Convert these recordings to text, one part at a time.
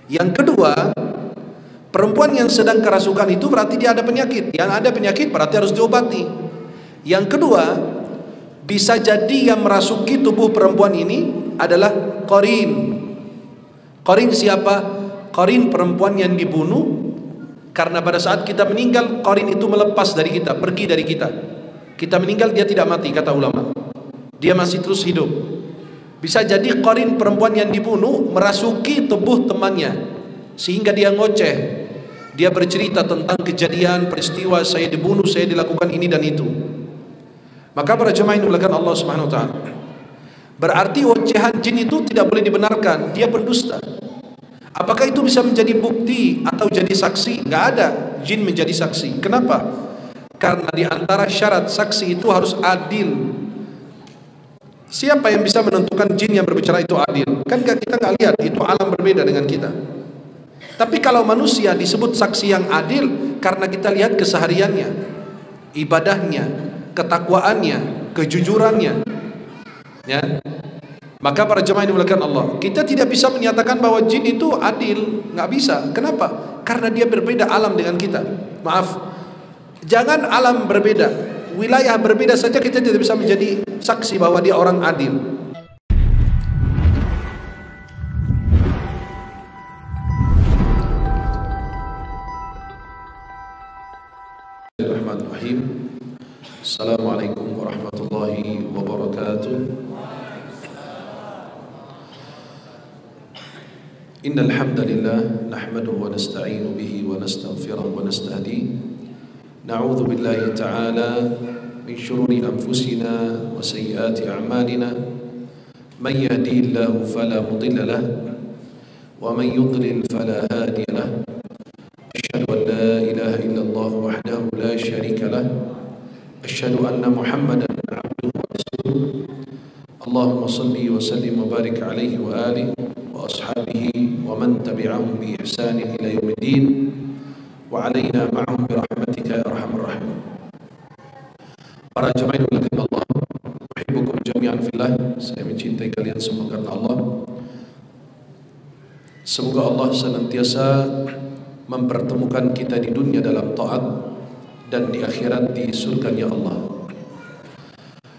Yang kedua, perempuan yang sedang kerasukan itu berarti dia ada penyakit. Yang ada penyakit berarti harus diobati. Yang kedua, bisa jadi yang merasuki tubuh perempuan ini adalah qarin. Qarin siapa? Qarin perempuan yang dibunuh, karena pada saat kita meninggal, qarin itu melepas dari kita, pergi dari kita. Kita meninggal, dia tidak mati, kata ulama. Dia masih terus hidup. Bisa jadi qarin perempuan yang dibunuh merasuki tubuh temannya, sehingga dia ngoceh. Dia bercerita tentang kejadian, peristiwa, saya dibunuh, saya dilakukan ini dan itu. Maka para jemaah yang dimuliakan Allah Subhanahu wa taala, berarti ocehan jin itu tidak boleh dibenarkan, dia pendusta. Apakah itu bisa menjadi bukti atau jadi saksi? Enggak ada jin menjadi saksi. Kenapa? Karena di antara syarat saksi itu harus adil. Siapa yang bisa menentukan jin yang berbicara itu adil? Kan kita nggak lihat, itu alam berbeda dengan kita. Tapi kalau manusia disebut saksi yang adil, karena kita lihat kesehariannya, ibadahnya, ketakwaannya, kejujurannya, ya. Maka para jemaah yang dimuliakan Allah, kita tidak bisa menyatakan bahwa jin itu adil, nggak bisa. Kenapa? Karena dia berbeda alam dengan kita. Maaf, jangan alam berbeda, wilayah berbeda saja kita tidak bisa menjadi saksi bahwa dia orang adil. Bismillahirrahmanirrahim. Assalamualaikum warahmatullahi wabarakatuh. Innal hamdalillah nahmaduhu wa nasta'inu bihi wa nastaghfiruhu wa nastahdihi. Na'udzu billahi ta'ala min shururi anfusina wa sayyiati a'malina. Man yahdihillahu fala mudilla lahu wa man yudlil fala hadiya lahu. Asyhadu an la ilaha illallah wahdahu la syarika lahu. Asyhadu anna Muhammadan 'abduhu wa rasuluh. Allahumma shalli wa sallim wa barik alaihi wa alihi wa ashabihi wa man tabi'ahum bi ihsan ila yaumiddin wa alaina ma'hum bi rahmatika ya arhamar rahimin. Para jemaah yang dimuliakan Allah, uhibbukum jami'an fillah. Saya mencintai kalian semua karena Allah. Semoga Allah senantiasa mempertemukan kita di dunia dalam taat dan di akhirat di surganya Allah.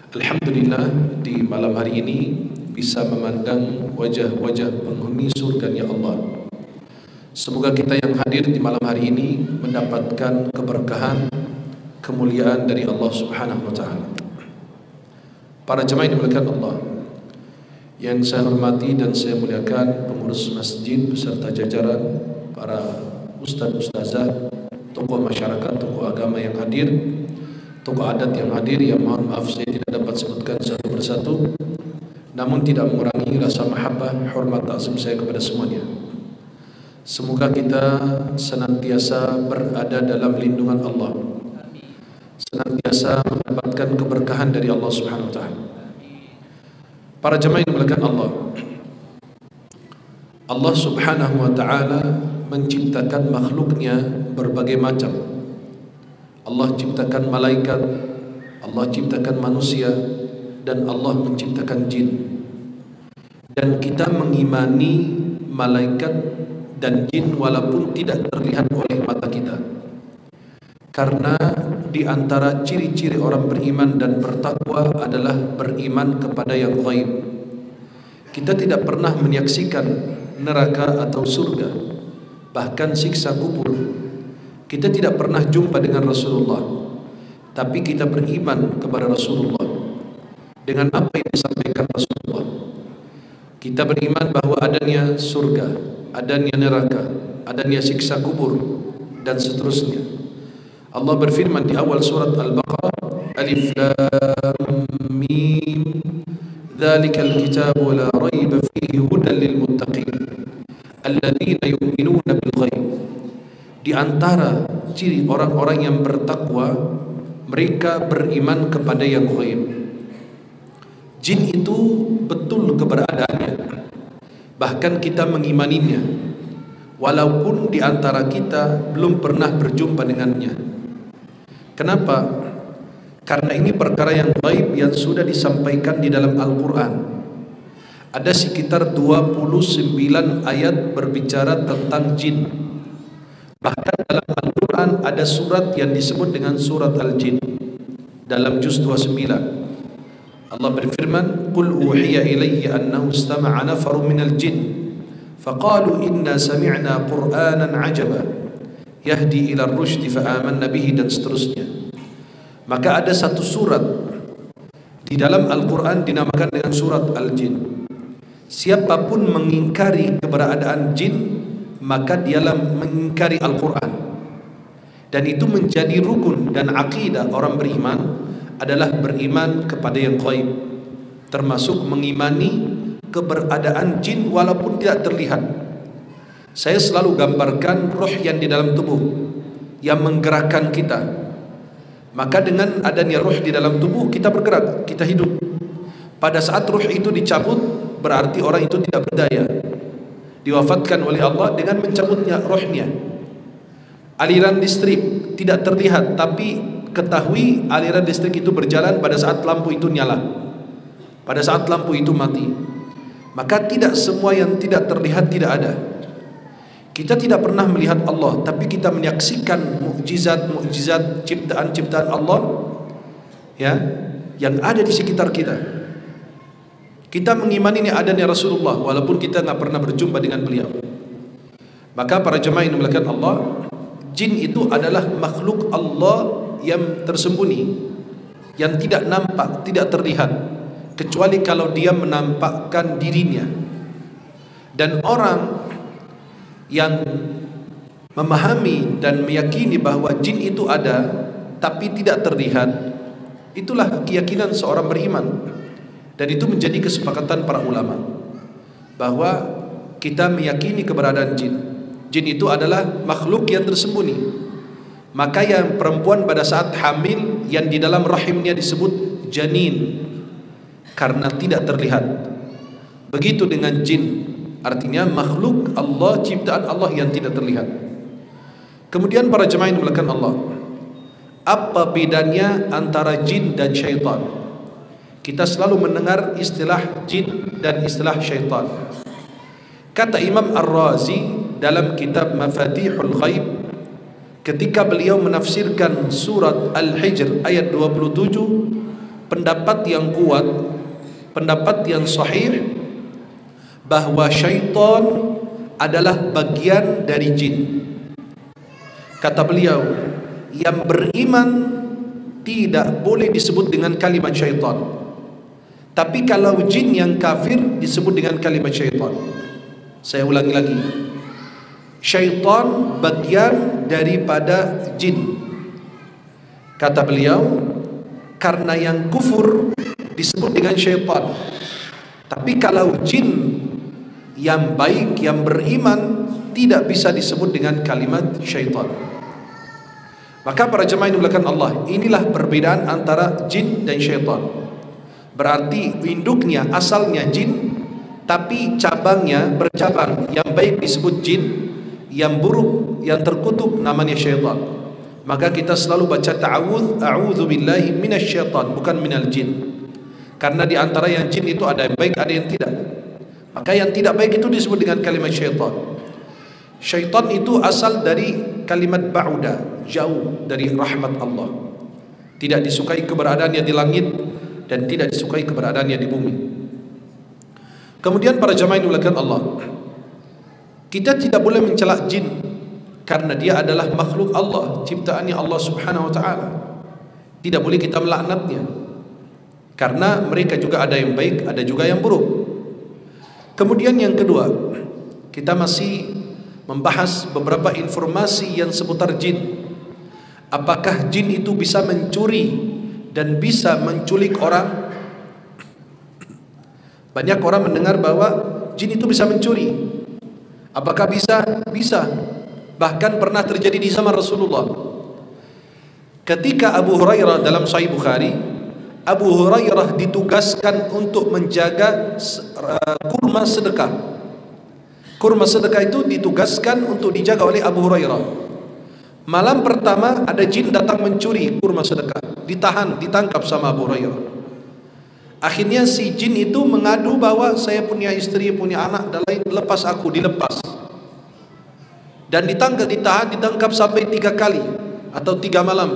Alhamdulillah, di malam hari ini bisa memandang wajah-wajah penghuni surganya Allah. Semoga kita yang hadir di malam hari ini mendapatkan keberkahan, kemuliaan dari Allah Subhanahu wa taala. Para jemaah yang dimuliakan Allah, yang saya hormati dan saya muliakan pengurus masjid beserta jajaran, para ustaz-ustazah, tokoh masyarakat, tokoh agama yang hadir, tokoh adat yang hadir, yang mohon maaf saya tidak dapat sebutkan satu persatu, namun tidak mengurangi rasa mahabbah, hormat, ta'zim saya kepada semuanya. Semoga kita senantiasa berada dalam lindungan Allah, senantiasa mendapatkan keberkahan dari Allah Subhanahu wa taala. Para jemaah yang dimuliakan Allah, Allah Subhanahu wa taala menciptakan makhluknya berbagai macam. Allah ciptakan malaikat, Allah ciptakan manusia, dan Allah menciptakan jin. Dan kita mengimani malaikat dan jin walaupun tidak terlihat oleh mata kita. Karena di antara ciri-ciri orang beriman dan bertakwa adalah beriman kepada yang ghaib. Kita tidak pernah menyaksikan neraka atau surga, bahkan siksa kubur. Kita tidak pernah jumpa dengan Rasulullah, tapi kita beriman kepada Rasulullah dengan apa yang disampaikan Rasulullah. Kita beriman bahwa adanya surga, adanya neraka, adanya siksa kubur, dan seterusnya. Allah berfirman di awal surat Al-Baqarah, Alif Lam Mim, Dzalikal kitabu la raiba fihi hudan lil muttaqin alladzina yu'minuna bil ghaib. Di antara ciri orang-orang yang bertakwa, mereka beriman kepada yang ghaib. Jin itu betul keberadaannya, bahkan kita mengimaninya, walaupun di antara kita belum pernah berjumpa dengannya. Kenapa? Karena ini perkara yang ghaib yang sudah disampaikan di dalam Al-Quran. ada sekitar 29 ayat berbicara tentang jin. Bahkan dalam Al-Quran ada surat yang disebut dengan surat Al-Jin. Dalam juz 29 Allah berfirman, "Qul uhiya ilayya annahu istama'a nafarun minal jin faqalu inna sami'na qur'anan 'ajaba yahdi ila ar-rusydi fa'amanna bihi," dan seterusnya. Maka ada satu surat di dalam Al-Quran dinamakan dengan surat Al-Jin. Siapapun mengingkari keberadaan jin, maka dialah mengingkari Al-Quran. Dan itu menjadi rukun dan akidah orang beriman adalah beriman kepada yang gaib, termasuk mengimani keberadaan jin walaupun tidak terlihat. Saya selalu gambarkan roh yang di dalam tubuh yang menggerakkan kita. Maka dengan adanya roh di dalam tubuh, kita bergerak, kita hidup. Pada saat roh itu dicabut, berarti orang itu tidak berdaya, diwafatkan oleh Allah dengan mencabutnya rohnya. Aliran listrik tidak terlihat, tapi ketahui aliran listrik itu berjalan pada saat lampu itu nyala, pada saat lampu itu mati. Maka tidak semua yang tidak terlihat tidak ada. Kita tidak pernah melihat Allah, tapi kita menyaksikan mukjizat-mukjizat ciptaan-ciptaan Allah, ya, yang ada di sekitar kita. Kita mengimani ini adanya Rasulullah walaupun kita tidak pernah berjumpa dengan beliau. Maka para jemaah yang dimuliakan Allah, jin itu adalah makhluk Allah yang tersembunyi, yang tidak nampak, tidak terlihat, kecuali kalau dia menampakkan dirinya. Dan orang yang memahami dan meyakini bahwa jin itu ada tapi tidak terlihat, itulah keyakinan seorang beriman. Dan itu menjadi kesepakatan para ulama bahwa kita meyakini keberadaan jin. Jin itu adalah makhluk yang tersembunyi. Maka yang perempuan pada saat hamil yang di dalam rahimnya disebut janin karena tidak terlihat. Begitu dengan jin, artinya makhluk Allah, ciptaan Allah yang tidak terlihat. Kemudian para jemaah yang dimuliakan Allah, apa bedanya antara jin dan syaitan? Kita selalu mendengar istilah jin dan istilah syaitan. Kata Imam Ar-Razi dalam kitab Mafatihul Ghaib, ketika beliau menafsirkan surat Al-Hijr ayat 27, pendapat yang kuat, pendapat yang sahih, bahwa syaitan adalah bagian dari jin. Kata beliau, yang beriman tidak boleh disebut dengan kalimat syaitan, tapi kalau jin yang kafir disebut dengan kalimat syaitan. Saya ulangi lagi, syaitan bagian daripada jin. Kata beliau, karena yang kufur disebut dengan syaitan, tapi kalau jin yang baik, yang beriman, tidak bisa disebut dengan kalimat syaitan. Maka para jemaah yang dimuliakan Allah, inilah perbedaan antara jin dan syaitan. Berarti induknya asalnya jin, tapi cabangnya bercabang. Yang baik disebut jin, yang buruk, yang terkutuk namanya syaitan. Maka kita selalu baca ta'awudz, a'udzu billahi minasyaitan, bukan minal jin. Karena di antara yang jin itu ada yang baik, ada yang tidak. Maka yang tidak baik itu disebut dengan kalimat syaitan. Syaitan itu asal dari kalimat ba'uda, jauh dari rahmat Allah. Tidak disukai keberadaannya di langit dan tidak disukai keberadaannya di bumi. Kemudian para jemaah yang dimuliakan Allah, kita tidak boleh mencela jin karena dia adalah makhluk Allah, ciptaannya Allah Subhanahu wa taala. Tidak boleh kita melaknatnya karena mereka juga ada yang baik, ada juga yang buruk. Kemudian yang kedua, kita masih membahas beberapa informasi yang seputar jin. Apakah jin itu bisa mencuri dan bisa menculik orang? Banyak orang mendengar bahwa jin itu bisa mencuri. Apakah bisa? Bisa. Bahkan pernah terjadi di zaman Rasulullah. Ketika Abu Hurairah dalam Sahih Bukhari, Abu Hurairah ditugaskan untuk menjaga kurma sedekah. Kurma sedekah itu ditugaskan untuk dijaga oleh Abu Hurairah. Malam pertama ada jin datang mencuri kurma sedekah, ditangkap sama Abu Hurairah. Akhirnya si jin itu mengadu bahwa saya punya istri, punya anak, dan lain, lepas aku, dilepas. Dan ditangkap sampai 3 kali atau 3 malam.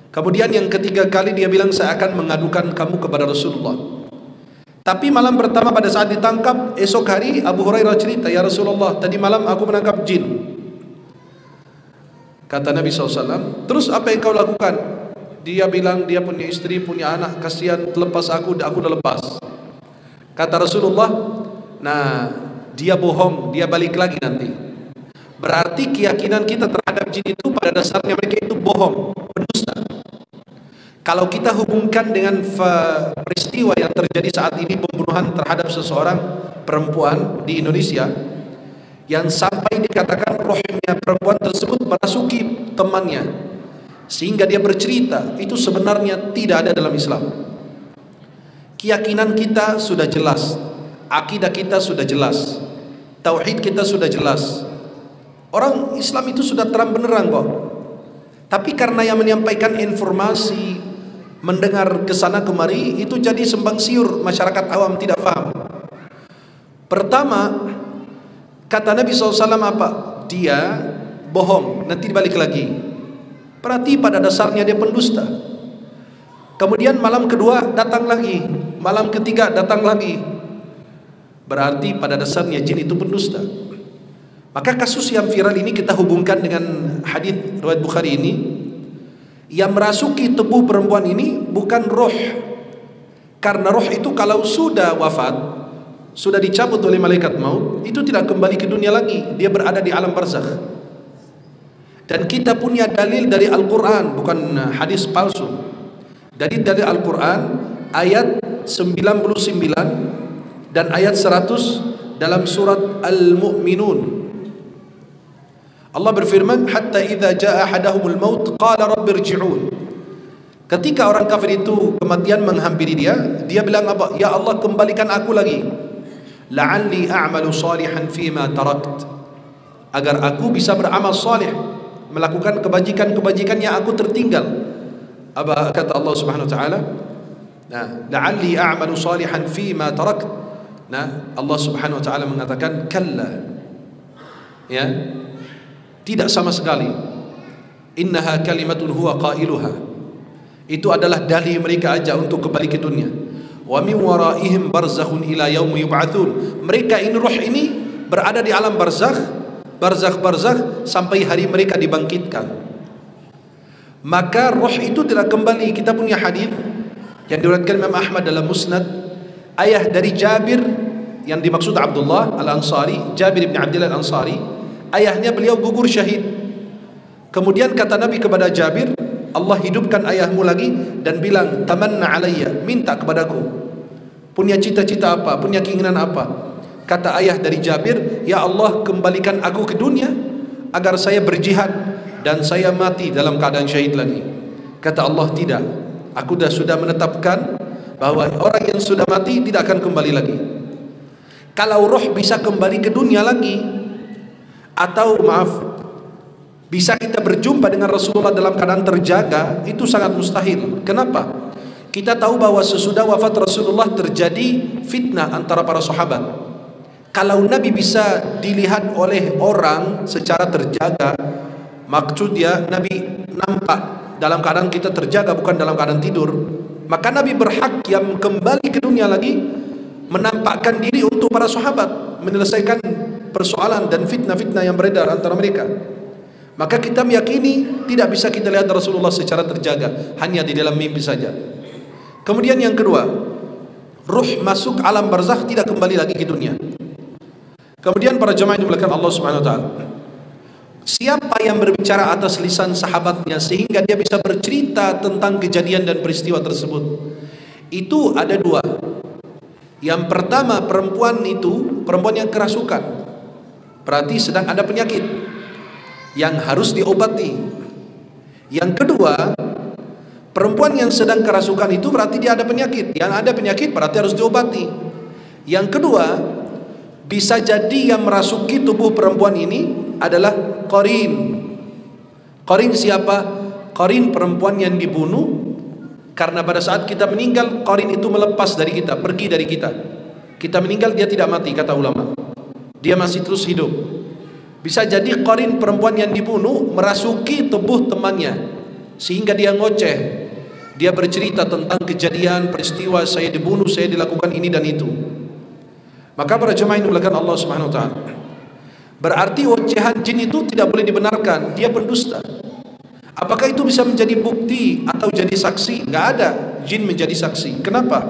Kemudian yang ketiga kali dia bilang, saya akan mengadukan kamu kepada Rasulullah. Tapi malam pertama pada saat ditangkap, esok hari Abu Hurairah cerita, ya Rasulullah, tadi malam aku menangkap jin. Kata Nabi SAW, terus apa yang kau lakukan? Dia bilang dia punya istri, punya anak, kasihan, lepas aku dah lepas. Kata Rasulullah, nah dia bohong, dia balik lagi nanti. Berarti keyakinan kita terhadap jin itu pada dasarnya mereka itu bohong, pendusta. Kalau kita hubungkan dengan peristiwa yang terjadi saat ini, pembunuhan terhadap seseorang perempuan di Indonesia, yang sampai dikatakan rohnya perempuan tersebut merasuki temannya sehingga dia bercerita, itu sebenarnya tidak ada dalam Islam. Keyakinan kita sudah jelas, akidah kita sudah jelas, tauhid kita sudah jelas. Orang Islam itu sudah terang benerang kok. Tapi karena yang menyampaikan informasi, mendengar kesana kemari, itu jadi sembang siur, masyarakat awam tidak paham. Pertama, kata Nabi SAW apa? Dia bohong, nanti balik lagi. Berarti pada dasarnya dia pendusta. Kemudian malam kedua datang lagi, malam ketiga datang lagi. Berarti pada dasarnya jin itu pendusta. Maka kasus yang viral ini kita hubungkan dengan hadis riwayat Bukhari ini. Yang merasuki tubuh perempuan ini bukan roh. Karena roh itu kalau sudah wafat, sudah dicabut oleh malaikat maut, itu tidak kembali ke dunia lagi, dia berada di alam barzakh. Dan kita punya dalil dari Al-Quran, bukan hadis palsu. Dari Al-Quran ayat 99 dan ayat 100 dalam surat Al-Mu'minun. Allah berfirman, hatta idza jaa ahadahumul maut qala rabbirji'un. Ketika orang kafir itu kematian menghampiri dia bilang apa? Ya Allah, kembalikan aku lagi. La'alli a'malu salihan fima tarakt. Agar aku bisa beramal salih, melakukan kebajikan-kebajikan yang aku tertinggal. Apa kata Allah Subhanahu wa taala? Nah, la'alli a'malu salihan fima tarakt. Nah, Allah Subhanahu wa taala mengatakan kalla. Ya. Tidak sama sekali. Innaha kalimatun huwa qailuha. Itu adalah dalih mereka aja untuk kembali ke dunia. Wa min waraihim barzakhun ila yaumi yub'atsun. Mereka ini roh ini berada di alam barzakh sampai hari mereka dibangkitkan. Maka roh itu tidak kembali. Kita punya hadis yang diriwayatkan Imam Ahmad dalam Musnad, ayah dari Jabir yang dimaksud Abdullah Al-Ansari, Jabir bin Abdullah Al-Ansari, ayahnya beliau gugur syahid. Kemudian kata Nabi kepada Jabir, Allah hidupkan ayahmu lagi dan bilang, tamanna alayya, minta kepadaku. Punya cita-cita apa? Punya keinginan apa? Kata ayah dari Jabir, ya Allah, kembalikan aku ke dunia agar saya berjihad dan saya mati dalam keadaan syahid lagi. Kata Allah, tidak. Aku sudah menetapkan bahwa orang yang sudah mati tidak akan kembali lagi. Kalau roh bisa kembali ke dunia lagi, atau bisa kita berjumpa dengan Rasulullah dalam keadaan terjaga, itu sangat mustahil. Kenapa? Kita tahu bahwa sesudah wafat Rasulullah terjadi fitnah antara para sahabat. Kalau Nabi bisa dilihat oleh orang secara terjaga, maksudnya Nabi nampak dalam keadaan kita terjaga, bukan dalam keadaan tidur, maka Nabi berhak yang kembali ke dunia lagi, menampakkan diri untuk para sahabat, menyelesaikan persoalan dan fitnah-fitnah yang beredar antara mereka. Maka kita meyakini tidak bisa kita lihat Rasulullah secara terjaga, hanya di dalam mimpi saja. Kemudian yang kedua, ruh masuk alam barzakh tidak kembali lagi ke dunia. Kemudian para jemaah yang dimuliakan Allah Subhanahu wa taala, siapa yang berbicara atas lisan sahabatnya sehingga dia bisa bercerita tentang kejadian dan peristiwa tersebut? Itu ada dua. Yang pertama, perempuan yang kerasukan, berarti sedang ada penyakit yang harus diobati. Yang kedua, perempuan yang sedang kerasukan itu berarti dia ada penyakit. Yang ada penyakit berarti harus diobati. Yang kedua, bisa jadi yang merasuki tubuh perempuan ini adalah qarin. Qarin siapa? Qarin perempuan yang dibunuh Karena pada saat kita meninggal, qarin itu melepas dari kita, pergi dari kita. Kita meninggal, dia tidak mati, kata ulama. Dia masih terus hidup. Bisa jadi qarin perempuan yang dibunuh merasuki tubuh temannya, sehingga dia ngoceh. Dia bercerita tentang kejadian, peristiwa, saya dibunuh, saya dilakukan ini dan itu. Maka para jemaah yang dimuliakan Allah Subhanahu wa taala, berarti ocehan jin itu tidak boleh dibenarkan, dia pendusta. Apakah itu bisa menjadi bukti atau jadi saksi? Nggak ada jin menjadi saksi. Kenapa?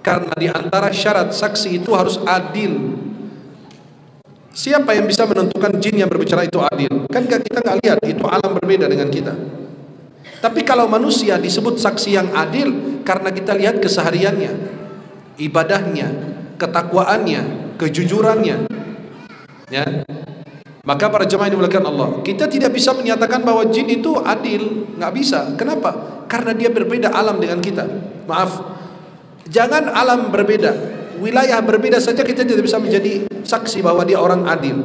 Karena di antara syarat saksi itu harus adil. Siapa yang bisa menentukan jin yang berbicara itu adil? Kan kita nggak lihat, itu alam berbeda dengan kita. Tapi kalau manusia disebut saksi yang adil, karena kita lihat kesehariannya, ibadahnya, ketakwaannya, kejujurannya, ya. Maka para jemaah yang dimuliakan Allah, kita tidak bisa menyatakan bahwa jin itu adil, nggak bisa. Kenapa? Karena dia berbeda alam dengan kita. Maaf, jangan alam berbeda, wilayah berbeda saja kita tidak bisa menjadi saksi bahwa dia orang adil.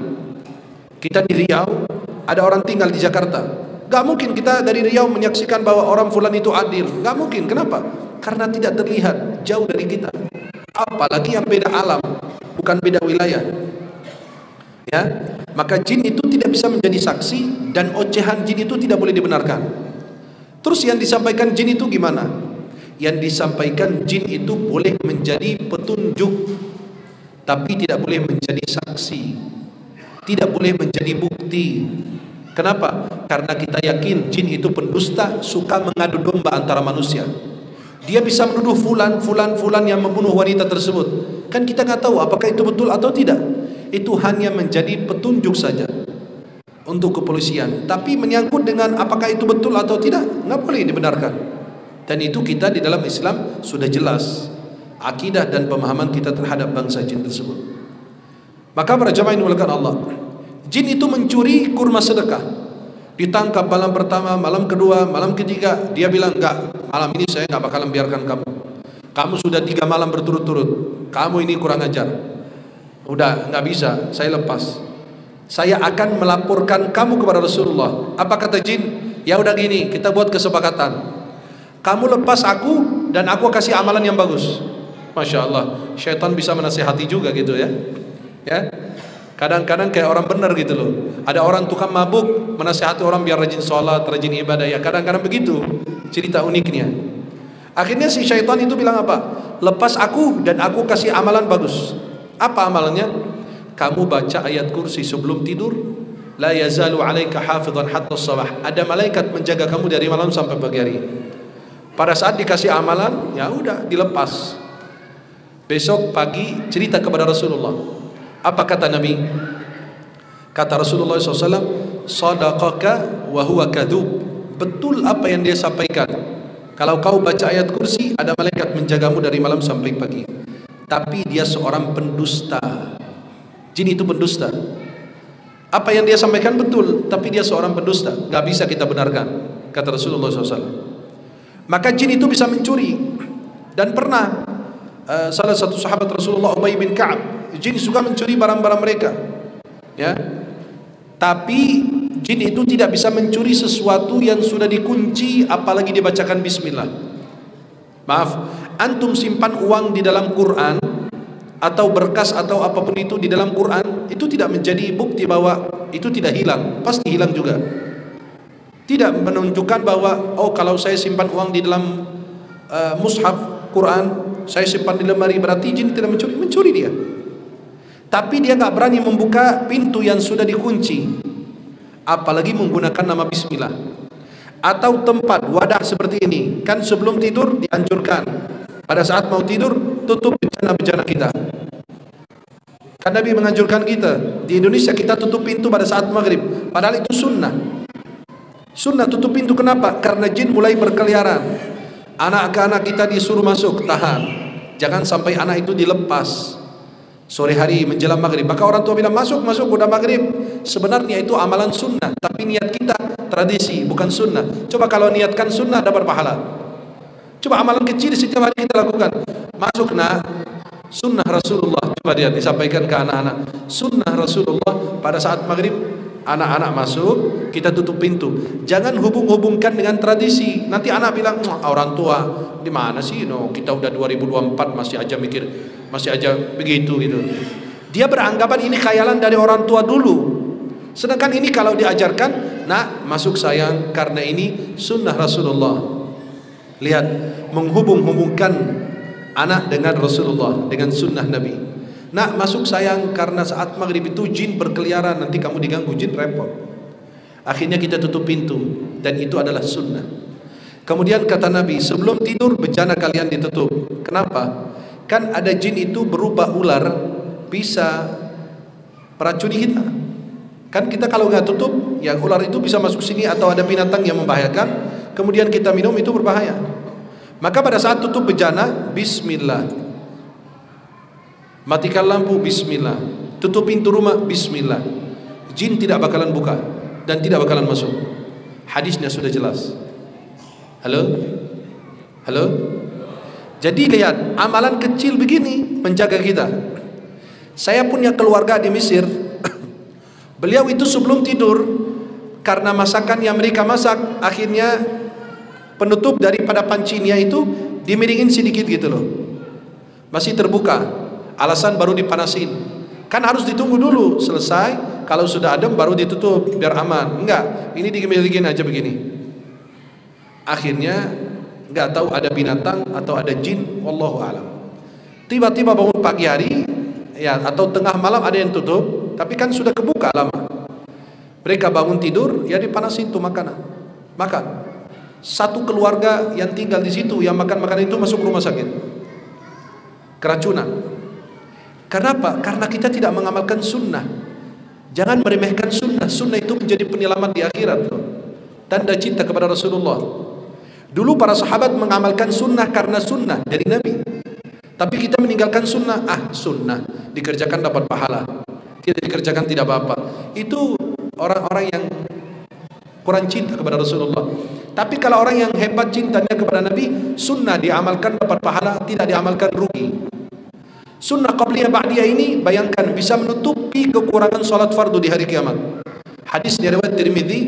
Kita di Riau, ada orang tinggal di Jakarta, nggak mungkin kita dari Riau menyaksikan bahwa orang fulan itu adil. Nggak mungkin. Kenapa? Karena tidak terlihat, jauh dari kita. Apalagi yang beda alam, bukan beda wilayah. Ya, maka jin itu tidak bisa menjadi saksi, dan ocehan jin itu tidak boleh dibenarkan. Terus yang disampaikan jin itu gimana? Yang disampaikan jin itu boleh menjadi petunjuk, tapi tidak boleh menjadi saksi, tidak boleh menjadi bukti. Kenapa? Karena kita yakin jin itu pendusta, suka mengadu domba antara manusia. Dia bisa menuduh fulan yang membunuh wanita tersebut. Kan kita nggak tahu apakah itu betul atau tidak. Itu hanya menjadi petunjuk saja untuk kepolisian. Tapi menyangkut dengan apakah itu betul atau tidak, nggak boleh dibenarkan. Dan itu kita di dalam Islam sudah jelas akidah dan pemahaman kita terhadap bangsa jin tersebut. Maka para jemaah yang dimuliakan Allah, jin itu mencuri kurma sedekah. Ditangkap malam pertama, malam kedua, malam ketiga, dia bilang enggak, malam ini saya nggak bakalan biarkan kamu. Kamu sudah 3 malam berturut-turut, kamu ini kurang ajar. Udah nggak bisa, saya lepas. Saya akan melaporkan kamu kepada Rasulullah. Apa kata jin? Ya udah gini, kita buat kesepakatan. Kamu lepas aku dan aku kasih amalan yang bagus. Masya Allah, syaitan bisa menasihati juga gitu ya. Ya, kadang-kadang kayak orang benar gitu loh. Ada orang tukang mabuk menasihati orang biar rajin sholat, rajin ibadah. Ya kadang-kadang begitu cerita uniknya. Akhirnya si syaitan itu bilang apa? Lepas aku dan aku kasih amalan bagus. Apa amalannya? Kamu baca ayat kursi sebelum tidur. La yazalu alaika hafidhan hatta sabah. Ada malaikat menjaga kamu dari malam sampai pagi hari. Pada saat dikasih amalan, ya udah dilepas. Besok pagi cerita kepada Rasulullah. Apa kata Nabi? Kata Rasulullah SAW, sadaqaka wa huwa kadhub. Betul apa yang dia sampaikan. Kalau kau baca ayat kursi, ada malaikat menjagamu dari malam sampai pagi. Tapi dia seorang pendusta. Jin itu pendusta. Apa yang dia sampaikan betul, tapi dia seorang pendusta, gak bisa kita benarkan, kata Rasulullah SAW. Maka jin itu bisa mencuri. Dan pernah salah satu sahabat Rasulullah, Ubay bin Ka'ab, jin suka mencuri barang-barang mereka. Ya, tapi jin itu tidak bisa mencuri sesuatu yang sudah dikunci, apalagi dibacakan bismillah. Maaf, antum simpan uang di dalam Quran atau berkas atau apapun itu di dalam Quran, itu tidak menjadi bukti bahwa itu tidak hilang, pasti hilang juga. Tidak menunjukkan bahwa oh kalau saya simpan uang di dalam mushaf Quran, saya simpan di lemari, berarti jin tidak mencuri. Mencuri dia, tapi dia nggak berani membuka pintu yang sudah dikunci, apalagi menggunakan nama bismillah. Atau tempat wadah seperti ini, kan sebelum tidur dianjurkan pada saat mau tidur tutup bencana-bencana kita. Kan Nabi menganjurkan kita. Di Indonesia kita tutup pintu pada saat maghrib, padahal itu sunnah. Sunnah tutup pintu. Kenapa? Karena jin mulai berkeliaran. Anak-anak kita disuruh masuk, tahan, jangan sampai anak itu dilepas sore hari menjelang maghrib. Maka orang tua bilang masuk udah maghrib. Sebenarnya itu amalan sunnah, tapi niat kita tradisi, bukan sunnah. Coba kalau niatkan sunnah dapat pahala. Coba amalan kecil setiap hari kita lakukan. Masuk nak, sunnah Rasulullah. Coba dia disampaikan ke anak-anak. Sunnah Rasulullah pada saat maghrib, anak-anak masuk, kita tutup pintu. Jangan hubung-hubungkan dengan tradisi. Nanti anak bilang, orang tua di mana sih? No, kita udah 2024 masih aja mikir, masih aja begitu gitu. Dia beranggapan ini khayalan dari orang tua dulu. Sedangkan ini kalau diajarkan, nak masuk sayang karena ini sunnah Rasulullah. Lihat, menghubung-hubungkan anak dengan Rasulullah, dengan sunnah Nabi. Nak masuk sayang karena saat maghrib itu jin berkeliaran, nanti kamu diganggu jin, repot. Akhirnya kita tutup pintu, dan itu adalah sunnah. Kemudian kata Nabi, sebelum tidur bejana kalian ditutup. Kenapa? Kan ada jin itu berubah ular, bisa meracuni kita. Kan kita kalau nggak tutup, ya ular itu bisa masuk sini, atau ada binatang yang membahayakan, kemudian kita minum, itu berbahaya. Maka pada saat tutup bejana, bismillah. Matikan lampu, bismillah. Tutup pintu rumah, bismillah. Jin tidak bakalan buka dan tidak bakalan masuk. Hadisnya sudah jelas. Halo? Halo? Jadi lihat, amalan kecil begini menjaga kita. Saya punya keluarga di Mesir. Beliau itu sebelum tidur, karena masakan yang mereka masak, akhirnya penutup daripada pancinya itu dimiringin sedikit gitu loh, masih terbuka. Alasan baru dipanasin. Kan harus ditunggu dulu selesai, kalau sudah adem baru ditutup biar aman. Enggak, ini dimiringin aja begini. Akhirnya enggak tahu ada binatang atau ada jin, wallahu a'lam. Tiba-tiba bangun pagi hari, ya, atau tengah malam ada yang tutup, tapi kan sudah kebuka lama. Mereka bangun tidur, ya dipanasin tuh makanan, makan. Satu keluarga yang tinggal di situ yang makan makanan itu masuk rumah sakit, keracunan. Kenapa? Karena kita tidak mengamalkan sunnah. Jangan meremehkan sunnah. Sunnah itu menjadi penyelamat di akhirat. Tanda cinta kepada Rasulullah. Dulu para sahabat mengamalkan sunnah karena sunnah dari Nabi. Tapi kita meninggalkan sunnah. Sunnah dikerjakan dapat pahala, tidak dikerjakan tidak apa-apa. Itu orang-orang yang kurang cinta kepada Rasulullah. Tapi kalau orang yang hebat cintanya kepada Nabi, sunnah diamalkan dapat pahala, tidak diamalkan rugi. Sunnah qabliyah ba'diyah ini, bayangkan, bisa menutupi kekurangan salat fardu di hari kiamat. Hadis riwayat Tirmidzi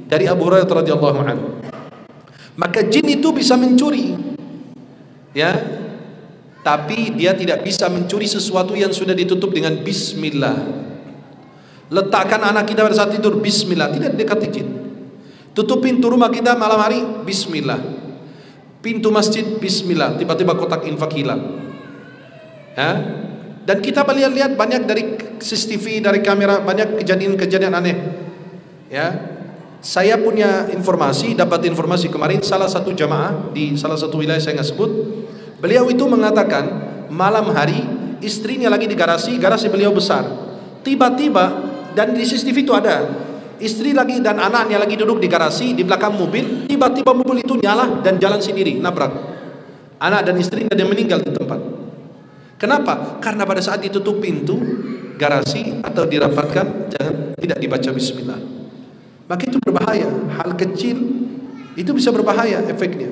dari Abu Hurairah radhiyallahu anhu. Maka jin itu bisa mencuri, ya, tapi dia tidak bisa mencuri sesuatu yang sudah ditutup dengan bismillah. Letakkan anak kita pada saat tidur, bismillah, tidak dekati jin. Tutup pintu rumah kita malam hari, bismillah. Pintu masjid, bismillah. Tiba-tiba kotak infak hilang. Ya? Dan kita lihat banyak dari CCTV, dari kamera, banyak kejadian-kejadian aneh. Ya, saya punya informasi, dapat informasi kemarin, salah satu jamaah di salah satu wilayah saya nggak sebut, beliau itu mengatakan malam hari istrinya lagi di garasi beliau besar. Tiba-tiba, dan di CCTV itu ada, istri lagi dan anaknya lagi duduk di garasi di belakang mobil. Tiba-tiba mobil itu nyala dan jalan sendiri, nabrak anak dan istrinya, dan meninggal di tempat. Kenapa? Karena pada saat ditutup pintu garasi atau dirapatkan, tidak dibaca bismillah. Maka itu berbahaya. Hal kecil itu bisa berbahaya efeknya.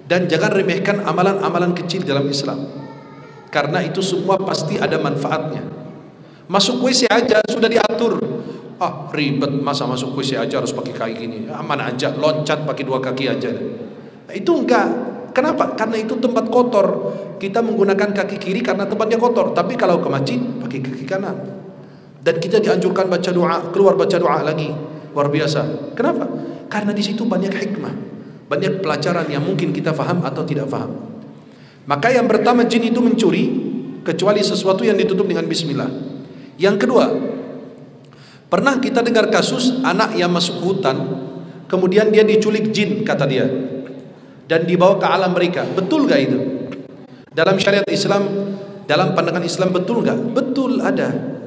Dan jangan remehkan amalan-amalan kecil dalam Islam, karena itu semua pasti ada manfaatnya. Masuk WC aja sudah diatur. Ribet, masa masuk WC aja harus pakai kaki gini? Aman aja, loncat pakai dua kaki aja. Itu enggak. Kenapa? Karena itu tempat kotor. Kita menggunakan kaki kiri karena tempatnya kotor. Tapi kalau ke masjid pakai kaki kanan. Dan kita dianjurkan baca doa, keluar baca doa lagi. Luar biasa. Kenapa? Karena di situ banyak hikmah, banyak pelajaran yang mungkin kita faham atau tidak faham. Maka yang pertama, jin itu mencuri kecuali sesuatu yang ditutup dengan bismillah. Yang kedua, pernah kita dengar kasus anak yang masuk hutan, kemudian dia diculik jin, kata dia, dan dibawa ke alam mereka. Betul gak itu? Dalam syariat Islam, dalam pandangan Islam, betul gak? Betul, ada.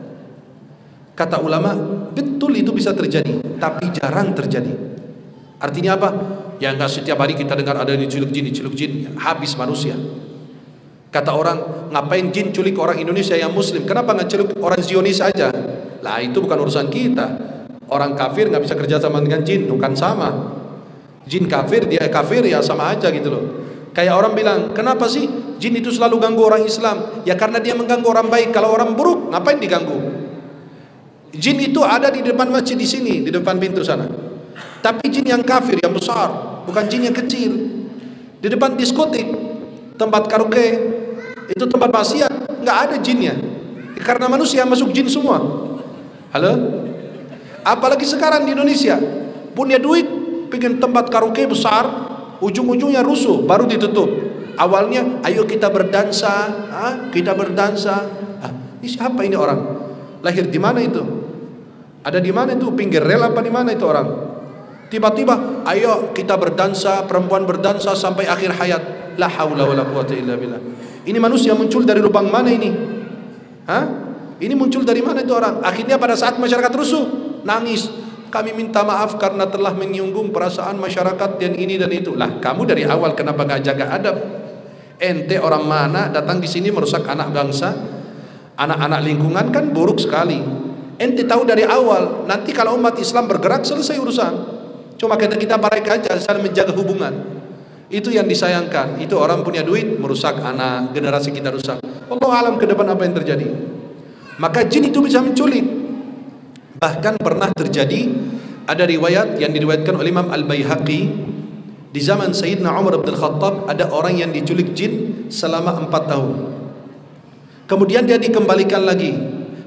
Kata ulama, betul itu bisa terjadi, tapi jarang terjadi. Artinya apa? Ya enggak setiap hari kita dengar ada yang diculik jin, habis manusia. Kata orang, ngapain jin culik orang Indonesia yang muslim? Kenapa nggak culik orang Zionis aja? Lah itu bukan urusan kita. Orang kafir nggak bisa kerja sama dengan jin, bukan sama. Jin kafir, dia kafir, ya sama aja gitu loh. Kayak orang bilang, kenapa sih jin itu selalu ganggu orang Islam? Ya karena dia mengganggu orang baik. Kalau orang buruk, ngapain diganggu? Jin itu ada di depan masjid di sini, di depan pintu sana. Tapi jin yang kafir, yang besar, bukan jin yang kecil. Di depan diskotik, tempat karaoke, itu tempat maksiat, nggak ada jinnya. Karena manusia masuk jin semua. Halo? Apalagi sekarang di Indonesia, punya duit, bikin tempat karaoke besar, ujung-ujungnya rusuh, baru ditutup. Awalnya, ayo kita berdansa, kita berdansa. Ini siapa ini orang? Lahir di mana itu? Ada di mana itu? Pinggir rel apa di mana itu orang? Tiba-tiba, ayo kita berdansa, perempuan berdansa sampai akhir hayat. La haula wala quwata illa billah. Ini manusia muncul dari lubang mana ini? Ini muncul dari mana itu orang? Akhirnya pada saat masyarakat rusuh, nangis. Kami minta maaf karena telah menyinggung perasaan masyarakat dan ini dan itu. Lah, kamu dari awal kenapa gak jaga adab? Ente orang mana datang di sini merusak anak bangsa, anak-anak lingkungan kan buruk sekali. Ente tahu dari awal. Nanti kalau umat Islam bergerak selesai urusan. Cuma kita barek aja saling menjaga hubungan. Itu yang disayangkan. Itu orang punya duit merusak anak, generasi kita rusak. Wallahu alam ke depan apa yang terjadi. Maka jin itu bisa menculik. Bahkan pernah terjadi, ada riwayat yang diriwayatkan oleh Imam Al-Baihaqi, di zaman Sayyidina Umar bin Khattab ada orang yang diculik jin selama 4 tahun. Kemudian dia dikembalikan lagi.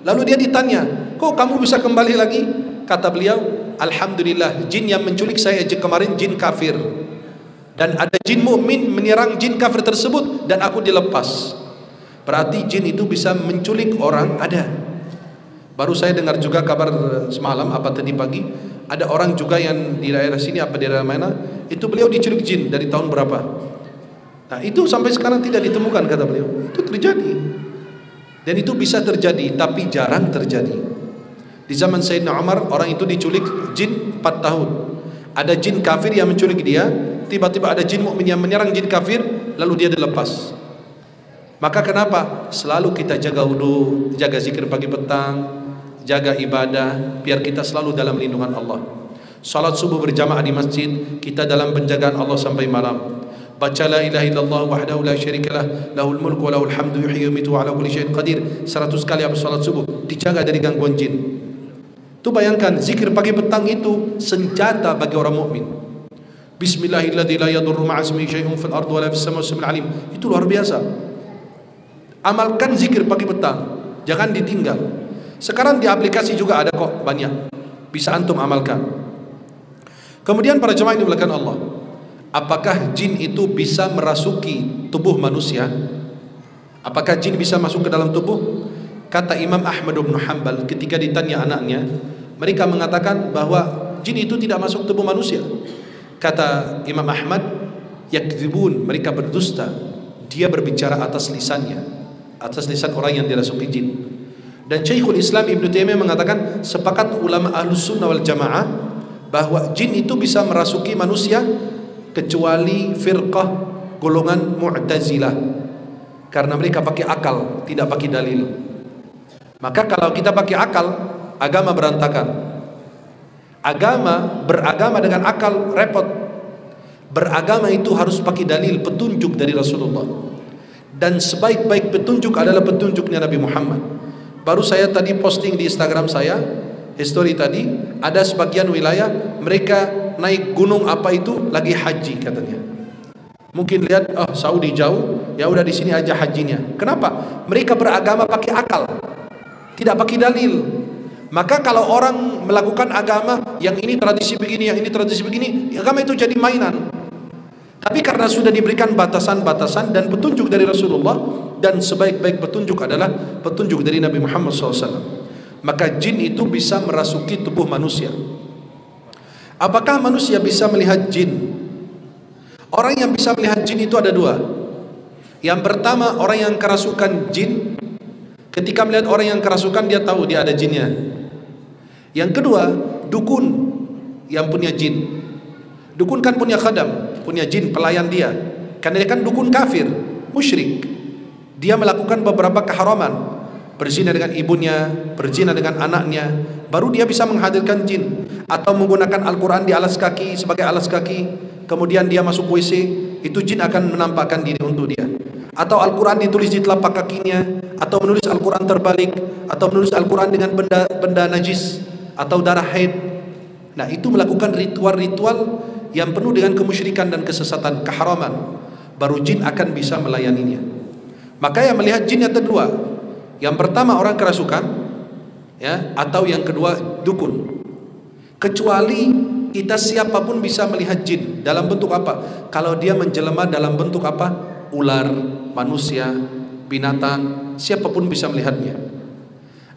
Lalu dia ditanya, kok kamu bisa kembali lagi? Kata beliau, alhamdulillah, jin yang menculik saya kemarin jin kafir. Dan ada jin mukmin menyerang jin kafir tersebut dan aku dilepas. Berarti jin itu bisa menculik orang, ada. Baru saya dengar juga kabar semalam apa tadi pagi, ada orang juga yang di daerah sini apa di daerah mana, itu beliau diculik jin dari tahun berapa. Nah, itu sampai sekarang tidak ditemukan kata beliau. Itu terjadi. Dan itu bisa terjadi tapi jarang terjadi. Di zaman Sayyidina Umar orang itu diculik jin 4 tahun. Ada jin kafir yang menculik dia, tiba-tiba ada jin mukmin yang menyerang jin kafir, lalu dia dilepas. Maka kenapa? Selalu kita jaga wudu, jaga zikir pagi petang, jaga ibadah, biar kita selalu dalam lindungan Allah. Salat subuh berjamaah di masjid, kita dalam penjagaan Allah sampai malam. Baca la ilaha illallah wahdahu la syarikalah, lahul mulku wa lahul hamdu yuhyi wa yumiitu wa ala kulli syai'in qadir. 100 kali habis salat subuh, dijaga dari gangguan jin. Tuh bayangkan, zikir pagi petang itu senjata bagi orang mukmin. Bismillahilladzi la yadurru ma'a ismihi syai'un fil ardi wa la fis samaa'i was-sami'ul 'alim. Itu luar biasa. Amalkan zikir pagi petang, jangan ditinggal. Sekarang di aplikasi juga ada kok, banyak. Bisa antum amalkan. Kemudian para jemaah yang dimuliakan Allah, apakah jin itu bisa merasuki tubuh manusia? Apakah jin bisa masuk ke dalam tubuh? Kata Imam Ahmad bin Hanbal ketika ditanya anaknya, mereka mengatakan bahwa jin itu tidak masuk tubuh manusia. Kata Imam Ahmad, yakdzibun, mereka berdusta. Dia berbicara atas lisannya, atas lisan orang yang dirasuki jin. Dan Syekhul Islam Ibnu Taimiyah mengatakan sepakat ulama Ahlus Sunnah wal Jamaah bahwa jin itu bisa merasuki manusia kecuali firqah golongan Mu'tazilah, karena mereka pakai akal, tidak pakai dalil. Maka kalau kita pakai akal, agama berantakan. Beragama dengan akal repot. Beragama itu harus pakai dalil, petunjuk dari Rasulullah. Dan sebaik-baik petunjuk adalah petunjuknya Nabi Muhammad. Baru saya tadi posting di Instagram saya, history tadi, ada sebagian wilayah mereka naik gunung apa itu lagi haji katanya. Mungkin lihat, Saudi jauh, ya udah di sini aja hajinya. Kenapa? Mereka beragama pakai akal, tidak pakai dalil. Maka kalau orang melakukan agama yang ini tradisi begini, yang ini tradisi begini, agama itu jadi mainan. Tapi karena sudah diberikan batasan-batasan dan petunjuk dari Rasulullah, dan sebaik-baik petunjuk adalah petunjuk dari Nabi Muhammad SAW, maka jin itu bisa merasuki tubuh manusia. Apakah manusia bisa melihat jin? Orang yang bisa melihat jin itu ada dua. Yang pertama, orang yang kerasukan jin, ketika melihat orang yang kerasukan dia tahu dia ada jinnya. Yang kedua, dukun yang punya jin. Dukun kan punya khadam, punya jin pelayan dia. Karena dia kan dukun kafir, musyrik. Dia melakukan beberapa keharaman, berzina dengan ibunya, berzina dengan anaknya, baru dia bisa menghadirkan jin. Atau menggunakan Al-Quran di alas kaki sebagai alas kaki, kemudian dia masuk WC, itu jin akan menampakkan diri untuk dia. atau Al-Quran ditulis di telapak kakinya, atau menulis Al-Quran terbalik, atau menulis Al-Quran dengan benda najis atau darah haid. Nah, itu melakukan ritual-ritual yang penuh dengan kemusyrikan dan kesesatan, keharaman. Baru jin akan bisa melayaninya. Maka yang melihat jin ada dua. Yang pertama orang kerasukan, ya, atau yang kedua dukun. Kecuali kita siapapun bisa melihat jin dalam bentuk apa? Kalau dia menjelma dalam bentuk apa? Ular, manusia, binatang, siapapun bisa melihatnya.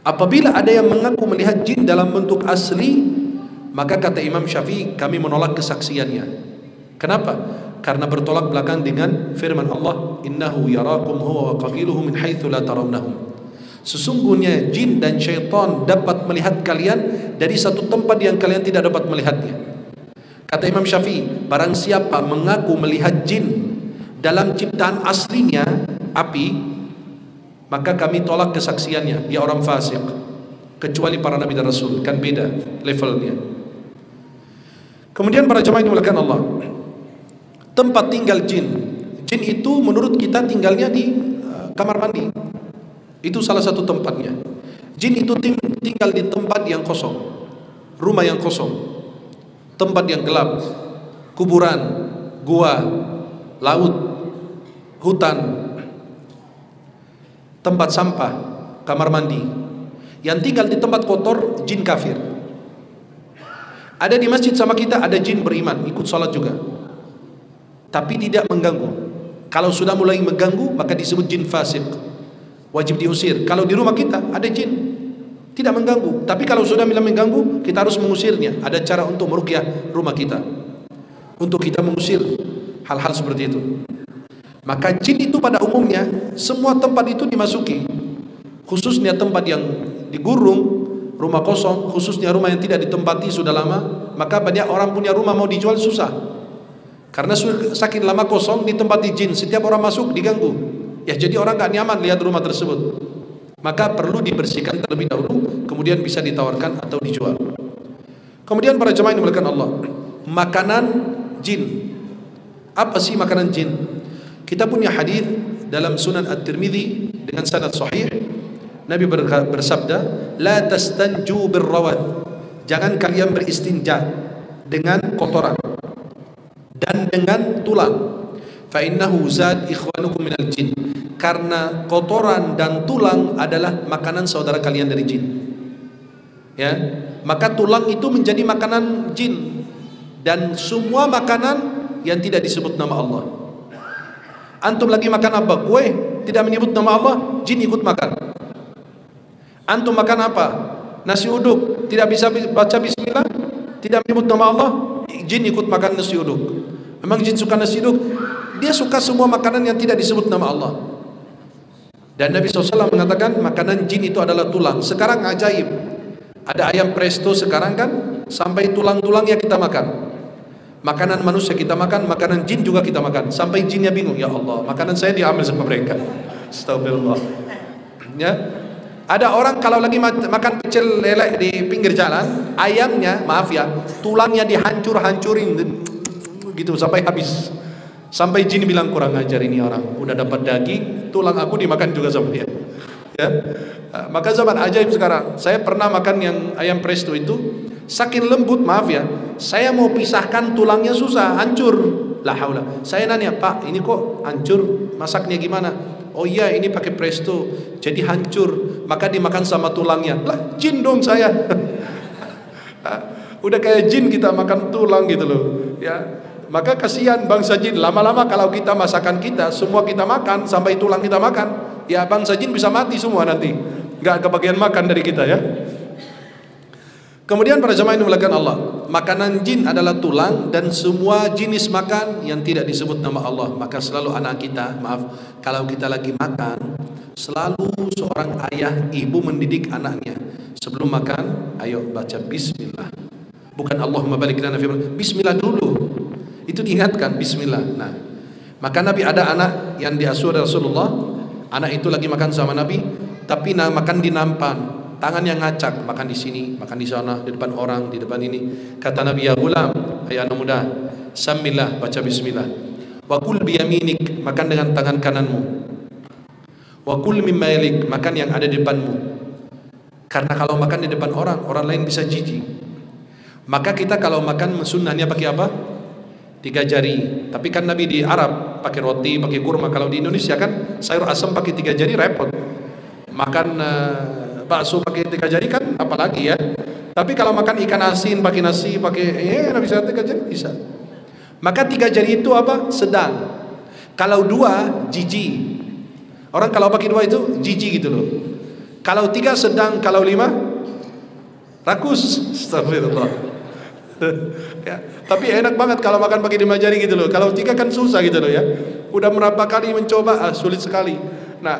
Apabila ada yang mengaku melihat jin dalam bentuk asli, maka kata Imam Syafi'i, kami menolak kesaksiannya. Kenapa? Karena bertolak belakang dengan firman Allah, innahu yarakum huwa wa qabiluhu min haitsu la tarawnahum. Sesungguhnya jin dan syaitan dapat melihat kalian dari satu tempat yang kalian tidak dapat melihatnya. Kata Imam Syafi'i, barang siapa mengaku melihat jin dalam ciptaan aslinya api, maka kami tolak kesaksiannya, dia orang fasik. Kecuali para nabi dan rasul, kan beda levelnya. Kemudian para jemaah yang dimuliakan Allah, tempat tinggal jin. Jin itu menurut kita tinggalnya di kamar mandi. Itu salah satu tempatnya. Jin itu tinggal di tempat yang kosong, rumah yang kosong, tempat yang gelap, kuburan, gua, laut, hutan, tempat sampah, kamar mandi. Yang tinggal di tempat kotor jin kafir. Ada di masjid sama kita, ada jin beriman, ikut sholat juga, tapi tidak mengganggu. Kalau sudah mulai mengganggu, maka disebut jin fasik, wajib diusir. Kalau di rumah kita ada jin, tidak mengganggu, tapi kalau sudah mulai mengganggu, kita harus mengusirnya. Ada cara untuk meruqyah rumah kita, untuk kita mengusir hal-hal seperti itu. Maka jin itu pada umumnya semua tempat itu dimasuki, khususnya tempat yang digurung, rumah kosong, khususnya rumah yang tidak ditempati sudah lama. Maka banyak orang punya rumah mau dijual susah, karena saking lama kosong ditempati jin, setiap orang masuk diganggu. Ya, jadi orang gak nyaman lihat rumah tersebut. Maka perlu dibersihkan terlebih dahulu, kemudian bisa ditawarkan atau dijual. Kemudian para jemaah yang dimuliakan Allah, makanan jin. Apa sih makanan jin? Kita punya hadis dalam Sunan At-Tirmidzi dengan sanad sahih. Nabi bersabda, la tastanju birrawath. Jangan kalian beristinja dengan kotoran dan dengan tulang. Fa innahu zad ikhwanukum minal jin. Karena kotoran dan tulang adalah makanan saudara kalian dari jin. Ya, maka tulang itu menjadi makanan jin, dan semua makanan yang tidak disebut nama Allah. Antum lagi makan apa? Kue, tidak menyebut nama Allah, jin ikut makan. Antum makan apa? Nasi uduk, tidak bisa baca bismillah, tidak menyebut nama Allah, jin ikut makan nasi uduk. Memang jin suka nasi uduk? Dia suka semua makanan yang tidak disebut nama Allah. Dan Nabi SAW mengatakan makanan jin itu adalah tulang. Sekarang ajaib, ada ayam presto sekarang kan, sampai tulang-tulangnya kita makan. Makanan manusia kita makan, makanan jin juga kita makan. Sampai jinnya bingung, ya Allah, makanan saya diambil sama mereka. Astagfirullah. Ya, ada orang kalau lagi makan pecel lele di pinggir jalan, ayamnya, maaf ya, tulangnya dihancur-hancurin gitu sampai habis. Sampai jin bilang, kurang ajar ini orang, udah dapat daging, tulang aku dimakan juga sama dia. Ya, maka zaman ajaib sekarang. Saya pernah makan yang ayam presto itu, saking lembut, maaf ya, saya mau pisahkan tulangnya susah, hancur. La haula. Saya nanya, Pak, ini kok hancur? Masaknya gimana? Oh iya, ini pakai presto, jadi hancur. Maka dimakan sama tulangnya. Lah, jin dong saya. Udah kayak jin kita makan tulang gitu loh. Ya, maka kasihan bangsa jin. Lama-lama kalau kita masakan kita, semua kita makan, sampai tulang kita makan, ya bangsa jin bisa mati semua nanti, nggak kebagian makan dari kita ya. Kemudian para jemaah yang dimuliakan Allah, makanan jin adalah tulang dan semua jenis makan yang tidak disebut nama Allah. Maka selalu anak kita, maaf, kalau kita lagi makan, selalu seorang ayah ibu mendidik anaknya sebelum makan, ayo baca bismillah. Bukan Allahumma barik lana fi, bismillah dulu. Itu diingatkan, bismillah. Nah, maka Nabi ada anak yang diasuh oleh Rasulullah. Anak itu lagi makan sama Nabi, tapi makan di nampan, tangan yang ngacak, makan di sini, makan di sana, di depan orang, di depan ini. Kata Nabi, ya gulam, hai anak muda, samillah, baca bismillah. Wa kul biyaminik, makan dengan tangan kananmu. Wa kul mimma yalik, makan yang ada di depanmu. Karena kalau makan di depan orang, orang lain bisa jijik. Maka kita kalau makan sunnahnya pakai apa? 3 jari. Tapi kan Nabi di Arab pakai roti, pakai kurma. Kalau di Indonesia kan sayur asam pakai 3 jari repot. Makan bakso pakai 3 jari kan apalagi ya. Tapi kalau makan ikan asin pakai nasi, pakai bisa 3 jari bisa. Maka 3 jari itu apa? Sedang. Kalau 2 jijik. Orang kalau pakai 2 itu jijik gitu loh. Kalau 3 sedang, kalau 5 rakus. Astagfirullah. Ya, tapi enak banget kalau makan pakai 5 jari gitu loh. Kalau 3 kan susah gitu loh ya. Udah berapa kali mencoba, sulit sekali. Nah,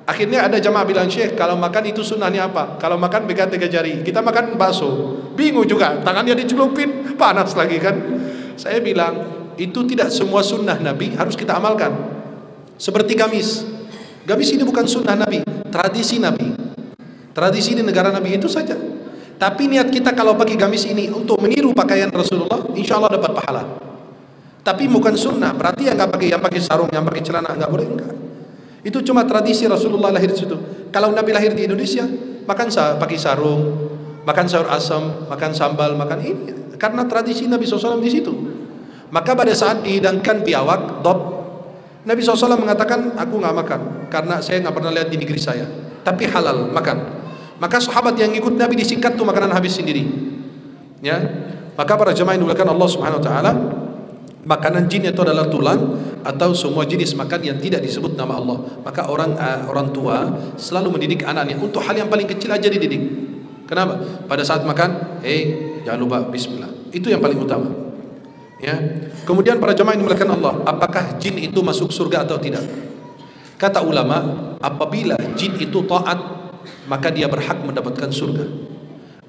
akhirnya ada jamaah bilang, Syekh, kalau makan itu sunnahnya apa? Kalau makan pegang 3 jari. Kita makan bakso, bingung juga, tangannya dicelupin, panas lagi kan. Saya bilang, itu tidak semua sunnah Nabi harus kita amalkan. Seperti gamis. Gamis ini bukan sunnah Nabi, tradisi Nabi. Tradisi di negara Nabi itu saja. Tapi niat kita kalau pakai gamis ini untuk meniru pakaian Rasulullah, insya Allah dapat pahala. Tapi bukan sunnah, berarti yang pakai sarung, yang pakai celana nggak boleh, enggak. Itu cuma tradisi Rasulullah lahir di situ. Kalau Nabi lahir di Indonesia, makan pakai sarung, makan sayur asam, makan sambal, makan ini, karena tradisi Nabi SAW di situ. Maka pada saat dihidangkan biawak, dob, Nabi SAW mengatakan, aku nggak makan karena saya nggak pernah lihat di negeri saya. Tapi halal makan. Maka sahabat yang ikut Nabi disingkat tuh makanan habis sendiri. Ya, maka para jemaah yang dimuliakan Allah Subhanahu Wa Taala, makanan jin itu adalah tulang atau semua jenis makan yang tidak disebut nama Allah. Maka orang tua selalu mendidik anaknya untuk hal yang paling kecil aja dididik. Kenapa? Pada saat makan, jangan lupa Bismillah. Itu yang paling utama. Ya. Kemudian para jemaah yang dimuliakan Allah, apakah jin itu masuk surga atau tidak? Kata ulama, apabila jin itu taat, maka dia berhak mendapatkan surga.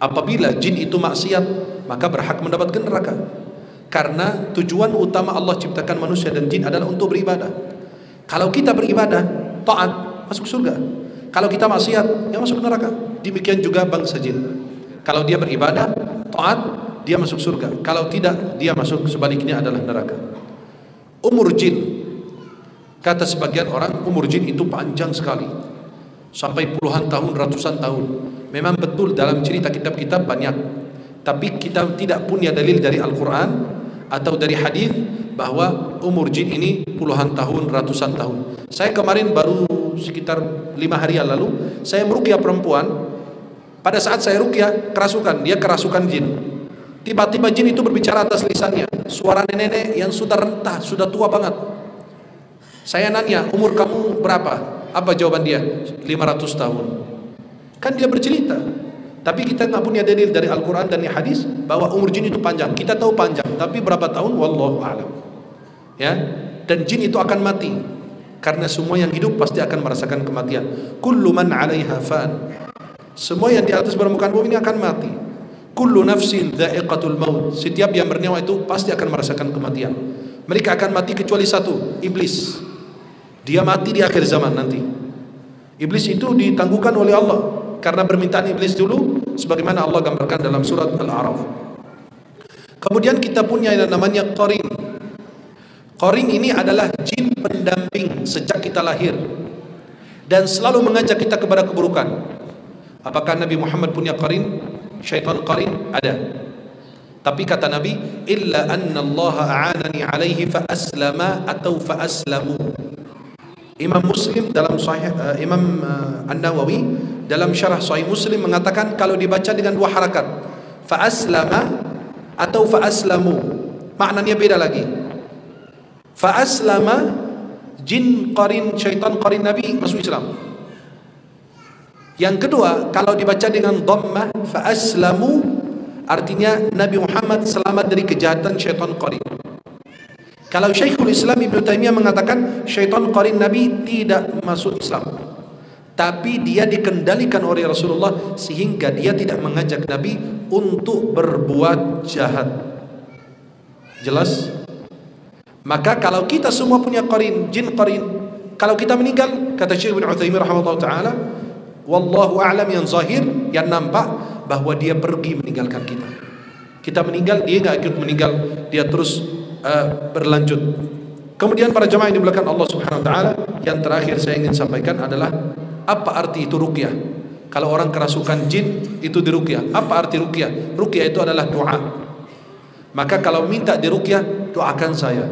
Apabila jin itu maksiat, maka berhak mendapatkan neraka. Karena tujuan utama Allah ciptakan manusia dan jin adalah untuk beribadah. Kalau kita beribadah, taat, masuk surga. Kalau kita maksiat, yang masuk neraka. Demikian juga bangsa jin. Kalau dia beribadah, taat, dia masuk surga. Kalau tidak, dia masuk sebaliknya adalah neraka. Umur jin, kata sebagian orang, umur jin itu panjang sekali, sampai puluhan tahun, ratusan tahun. Memang betul dalam cerita kitab-kitab banyak, tapi kita tidak punya dalil dari Al-Quran atau dari hadis bahwa umur jin ini puluhan tahun, ratusan tahun. Saya kemarin baru sekitar 5 hari yang lalu, saya meruqyah perempuan. Pada saat saya ruqyah, kerasukan, dia kerasukan jin. Tiba-tiba jin itu berbicara atas lisannya, suara nenek-nenek yang sudah rentah, sudah tua banget. Saya nanya, umur kamu berapa? Apa jawaban dia? 500 tahun. Kan dia bercerita. Tapi kita nggak punya dalil dari Al-Quran dan hadis bahwa umur jin itu panjang. Kita tahu panjang, tapi berapa tahun? Wallahu a'lam. Ya, dan jin itu akan mati. Karena semua yang hidup pasti akan merasakan kematian. Kullu man 'alaiha fan. Semua yang di atas permukaan bumi ini akan mati. Kullu nafsin dha'iqatul maut. Setiap yang bernyawa itu pasti akan merasakan kematian. Mereka akan mati kecuali satu, iblis. Dia mati di akhir zaman nanti. Iblis itu ditangguhkan oleh Allah karena permintaan iblis dulu, sebagaimana Allah gambarkan dalam surat Al-A'raf. Kemudian kita punya yang namanya qarin. Qarin ini adalah jin pendamping sejak kita lahir dan selalu mengajak kita kepada keburukan. Apakah Nabi Muhammad punya qarin? Syaitan qarin? Ada. Tapi kata Nabi, illa anna Allah a'anani alaihi fa aslama atau fa aslamu. Imam Muslim dalam Sahih Imam An-Nawawi dalam syarah Sahih Muslim mengatakan kalau dibaca dengan 2 harakat, fa aslama atau fa aslamu, maknanya beda lagi. Fa aslama, jin qarin, syaitan qarin Nabi masuk Islam. Yang kedua, kalau dibaca dengan dhammah, fa aslamu, artinya Nabi Muhammad selamat dari kejahatan syaitan qarin. Kalau Syekhul Islam Ibn Taimiyah mengatakan syaitan qarin Nabi tidak masuk Islam, tapi dia dikendalikan oleh Rasulullah sehingga dia tidak mengajak Nabi untuk berbuat jahat. Jelas? Maka kalau kita semua punya qarin, jin qarin, kalau kita meninggal, kata Syekh Ibn Utsaimin rahimahullah taala, wallahu a'lam, yang zahir, yang nampak bahwa dia pergi meninggalkan kita. Kita meninggal, dia nggak ikut meninggal, dia terus berlanjut. Kemudian para jemaah yang dimuliakan Allah Subhanahu wa taala, yang terakhir saya ingin sampaikan adalah apa arti itu ruqyah. Kalau orang kerasukan jin itu diruqyah. Apa arti ruqyah? Ruqyah itu adalah doa. Maka kalau minta diruqyah, doakan saya.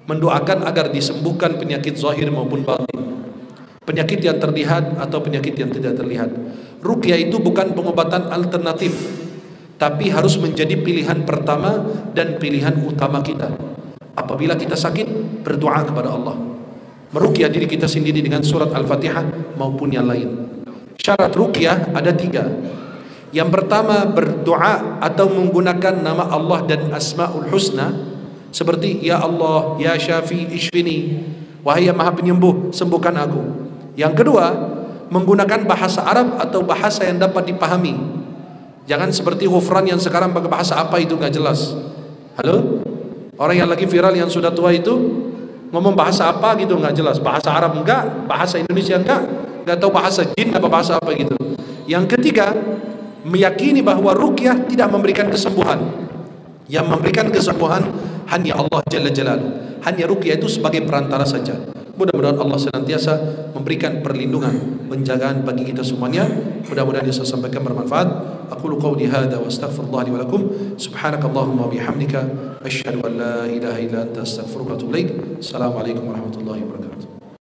Mendoakan agar disembuhkan penyakit zahir maupun batin, penyakit yang terlihat atau penyakit yang tidak terlihat. Ruqyah itu bukan pengobatan alternatif, tapi harus menjadi pilihan pertama dan pilihan utama kita. Apabila kita sakit, berdoa kepada Allah, meruqyah diri kita sendiri dengan surat Al-Fatihah maupun yang lain. Syarat ruqyah ada 3. Yang pertama, berdoa atau menggunakan nama Allah dan Asmaul Husna, seperti Ya Allah, Ya Syafi, Ishfini, wahai yang Maha Penyembuh, sembuhkan aku. Yang kedua, menggunakan bahasa Arab atau bahasa yang dapat dipahami. Jangan seperti Ghufran yang sekarang pakai bahasa apa itu nggak jelas. Halo? Orang yang lagi viral yang sudah tua itu ngomong bahasa apa gitu nggak jelas. Bahasa Arab enggak, bahasa Indonesia enggak, nggak tahu bahasa jin apa bahasa apa gitu. Yang ketiga, meyakini bahwa ruqyah tidak memberikan kesembuhan. Yang memberikan kesembuhan hanya Allah Jalla Jalaluhu. Hanya ruqyah itu sebagai perantara saja. Mudah-mudahan Allah senantiasa memberikan perlindungan, penjagaan bagi kita semuanya. Mudah-mudahan yang saya sampaikan bermanfaat. Aqulu qawli hadza wa astaghfirullah li wa lakum. Subhanakallahumma wa bihamdika asyhadu an la ilaha illa anta astaghfiruka wa atubu ilaik. Assalamualaikum warahmatullahi wabarakatuh.